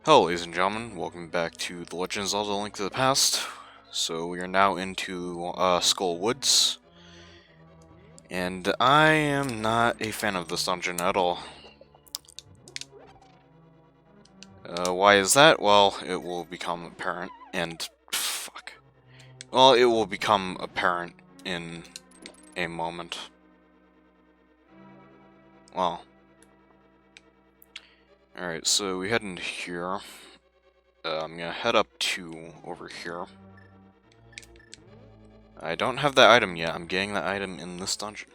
Hello, ladies and gentlemen. Welcome back to The Legend of Zelda: Link to the Past. So we are now into Skull Woods, and I am not a fan of this dungeon at all. Why is that? Well, it will become apparent, and fuck. Well, it will become apparent in a moment. Well, alright, so we head into here. I'm gonna head up to over here. I don't have that item yet. I'm getting that item in this dungeon.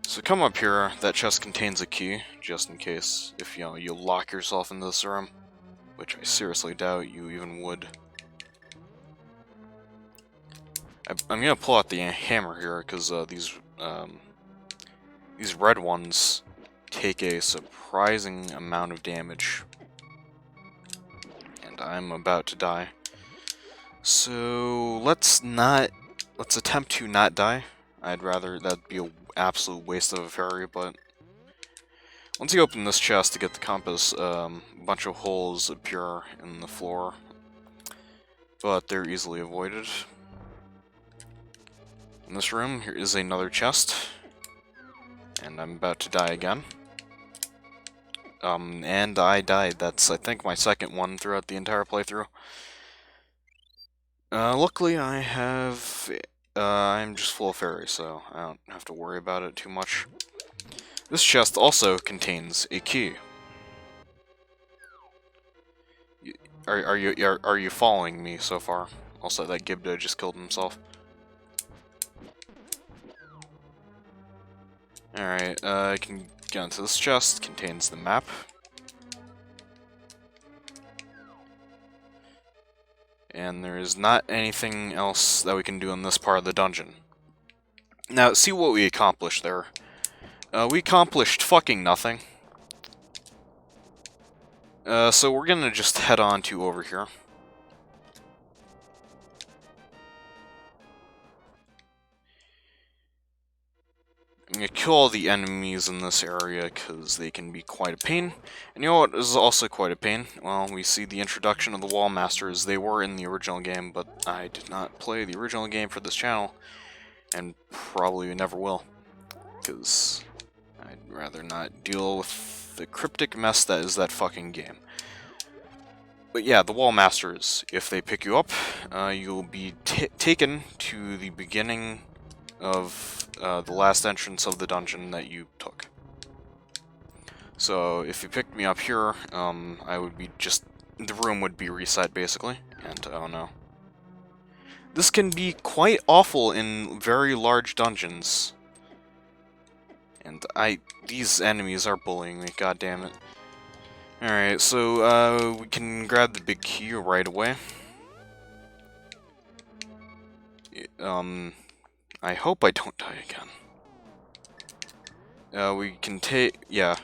So come up here. That chest contains a key, just in case if you lock yourself into this room, which I seriously doubt you even would. I'm gonna pull out the hammer here because these red ones take a surprising amount of damage. I'm about to die. So let's attempt to not die. I'd rather that'd be an absolute waste of a fairy, but once you open this chest to get the compass, a bunch of holes appear in the floor, but they're easily avoided. In this room, here is another chest, and I'm about to die again. And I died. That's, I think, my second one throughout the entire playthrough. Luckily I'm just full of fairies, so I don't have to worry about it too much. This chest also contains a key. Are you following me so far? Also, that Gibdo just killed himself. Alright, I can get into this chest. Contains the map. And there is not anything else that we can do in this part of the dungeon. Now, see what we accomplished there. We accomplished fucking nothing. So we're gonna just head on to over here. I'm gonna kill all the enemies in this area because they can be quite a pain. And you know what is also quite a pain? Well, we see the introduction of the Wall Masters. They were in the original game, but I did not play the original game for this channel, and probably never will, because I'd rather not deal with the cryptic mess that is that fucking game. But yeah, the Wall Masters, if they pick you up, you'll be taken to the beginning of the last entrance of the dungeon that you took. So if you picked me up here, I would be the room would be reset basically, and oh no. This can be quite awful in very large dungeons. And these enemies are bullying me, god damn it. Alright, so we can grab the big key right away. I hope I don't die again. We can yeah.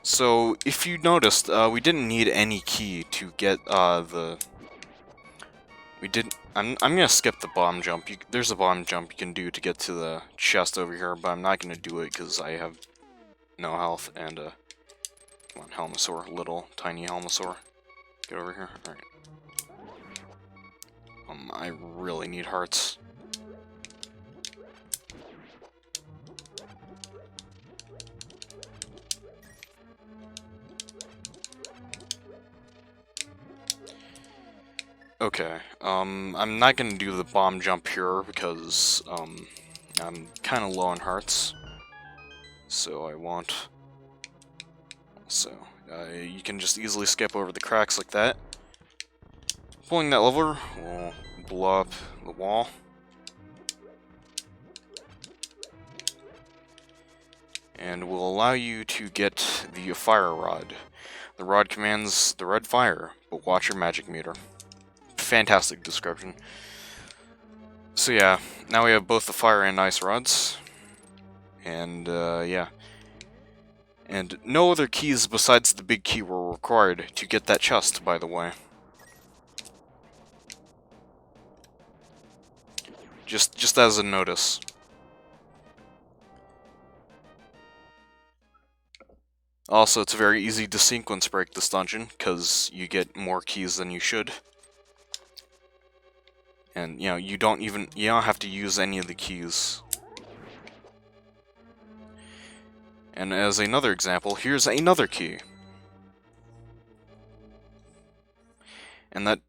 So, if you noticed, we didn't need any key to get, I'm gonna skip the bomb jump. There's a bomb jump you can do to get to the chest over here, but I'm not gonna do it because I have no health, and, come on, Helmosaur, little, tiny Helmosaur. Get over here, alright. I really need hearts. Okay, I'm not gonna do the bomb jump here because, I'm kinda low on hearts. So I won't. So, you can just easily skip over the cracks like that. Pulling that lever will blow up the wall. And will allow you to get the fire rod. The rod commands the red fire, but watch your magic meter. Fantastic description. So yeah, now we have both the fire and ice rods. And yeah. And no other keys besides the big key were required to get that chest, by the way. Just as a notice. Also, it's very easy to sequence break this dungeon, because you get more keys than you should. And, you know, you don't have to use any of the keys. And as another example, here's another key. And that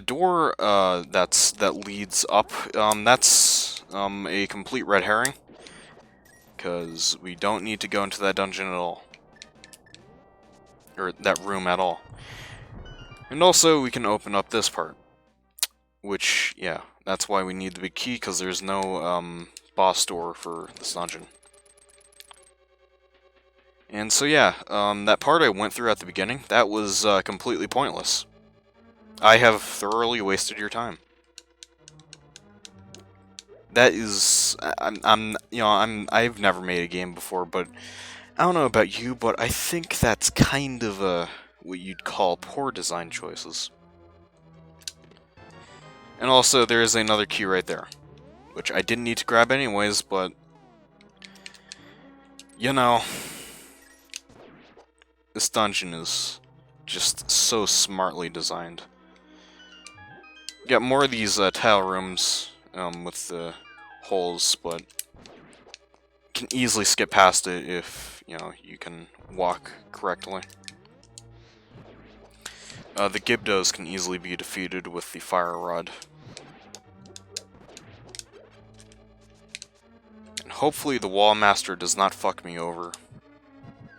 door that leads up, that's a complete red herring, because we don't need to go into that dungeon at all. Or that room at all. And also, we can open up this part. Which, yeah, that's why we need the big key, because there's no boss door for this dungeon. And so yeah, that part I went through at the beginning, that was completely pointless. I have thoroughly wasted your time. That is, I've never made a game before, but I don't know about you, but I think that's kind of what you'd call poor design choices. And also, there is another key right there, which I didn't need to grab anyways, but you know, this dungeon is just so smartly designed. You got more of these tile rooms with the holes, but you can easily skip past it if, you know, you can walk correctly. The Gibdos can easily be defeated with the fire rod. And hopefully the wall master does not fuck me over.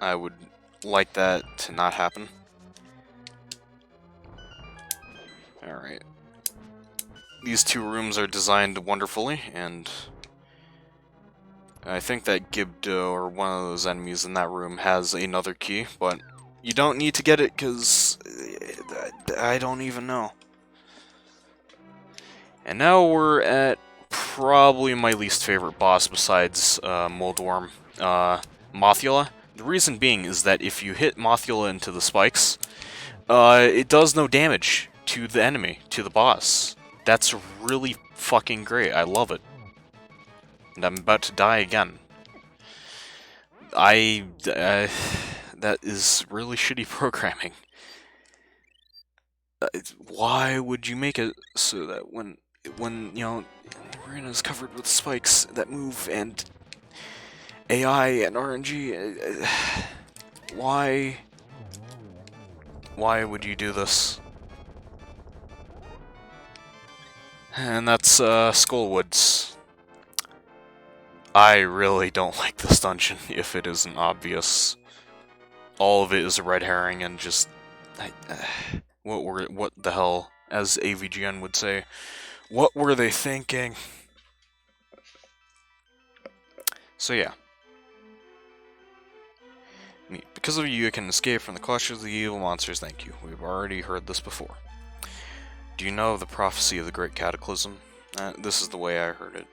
I would like that to not happen. Alright. These two rooms are designed wonderfully, and I think that Gibdo, or one of those enemies in that room, has another key, but you don't need to get it, because I don't even know. And now we're at probably my least favorite boss besides Moldworm, Mothula. The reason being is that if you hit Mothula into the spikes, it does no damage to the enemy, to the boss. That's really fucking great. I love it. And I'm about to die again. That is really shitty programming. Why would you make it so that when you know, the arena is covered with spikes that move and AI and RNG, why would you do this? And that's Skullwoods. I really don't like this dungeon, if it isn't obvious. All of it is a red herring, and just what the hell, as AVGN would say, what were they thinking? So yeah. Because of you, I can escape from the clutches of the evil monsters. Thank you. We've already heard this before. Do you know of the prophecy of the Great Cataclysm? This is the way I heard it.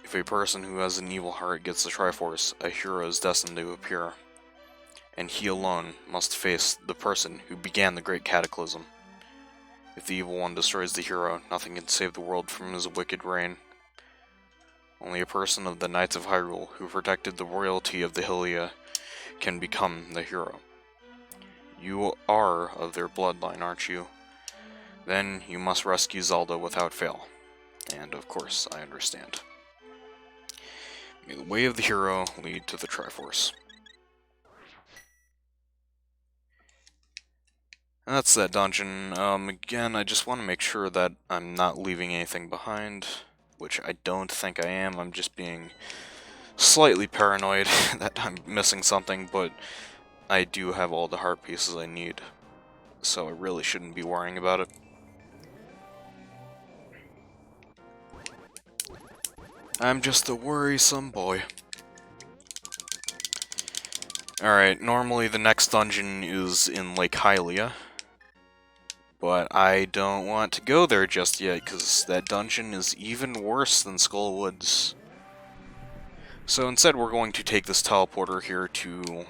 If a person who has an evil heart gets the Triforce, a hero is destined to appear. And he alone must face the person who began the Great Cataclysm. If the evil one destroys the hero, nothing can save the world from his wicked reign. Only a person of the Knights of Hyrule, who protected the royalty of the Hylia, can become the hero. You are of their bloodline, aren't you? Then you must rescue Zelda without fail. And of course, I understand. May the way of the hero lead to the Triforce. And that's that dungeon. Again, I just want to make sure that I'm not leaving anything behind, which I don't think I am. I'm just being slightly paranoid that I'm missing something, but I do have all the heart pieces I need, so I really shouldn't be worrying about it. I'm just a worrisome boy. Alright, normally the next dungeon is in Lake Hylia, but I don't want to go there just yet, because that dungeon is even worse than Skullwoods. So instead we're going to take this teleporter here to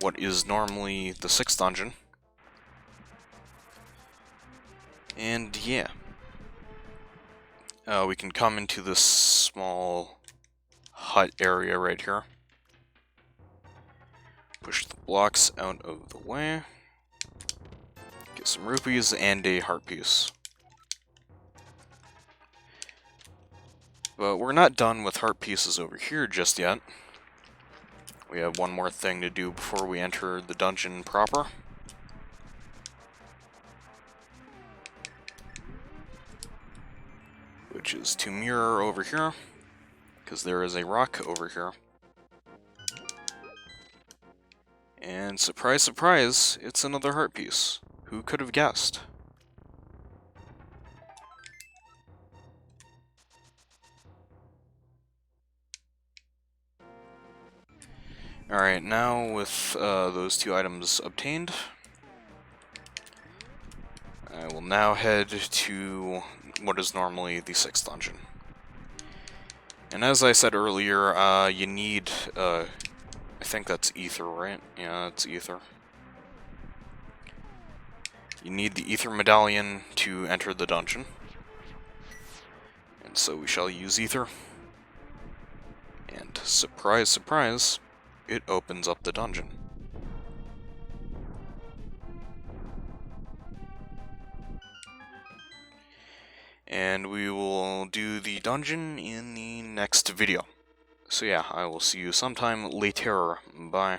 what is normally the 6th dungeon. And yeah. We can come into this small hut area right here, Push the blocks out of the way. Get some rupees and a heart piece. But we're not done with heart pieces over here just yet. We have one more thing to do before we enter the dungeon proper. Which is to mirror over here, because there is a rock over here. And surprise, surprise, it's another heart piece. Who could have guessed? Alright, now with those two items obtained, I will now head to what is normally the 6th dungeon. And as I said earlier, you need, I think that's ether, right? Yeah, it's ether. You need the ether medallion to enter the dungeon. And so we shall use ether. And surprise, surprise, it opens up the dungeon. And we will do the dungeon in the next video. So yeah, I will see you sometime later. Bye.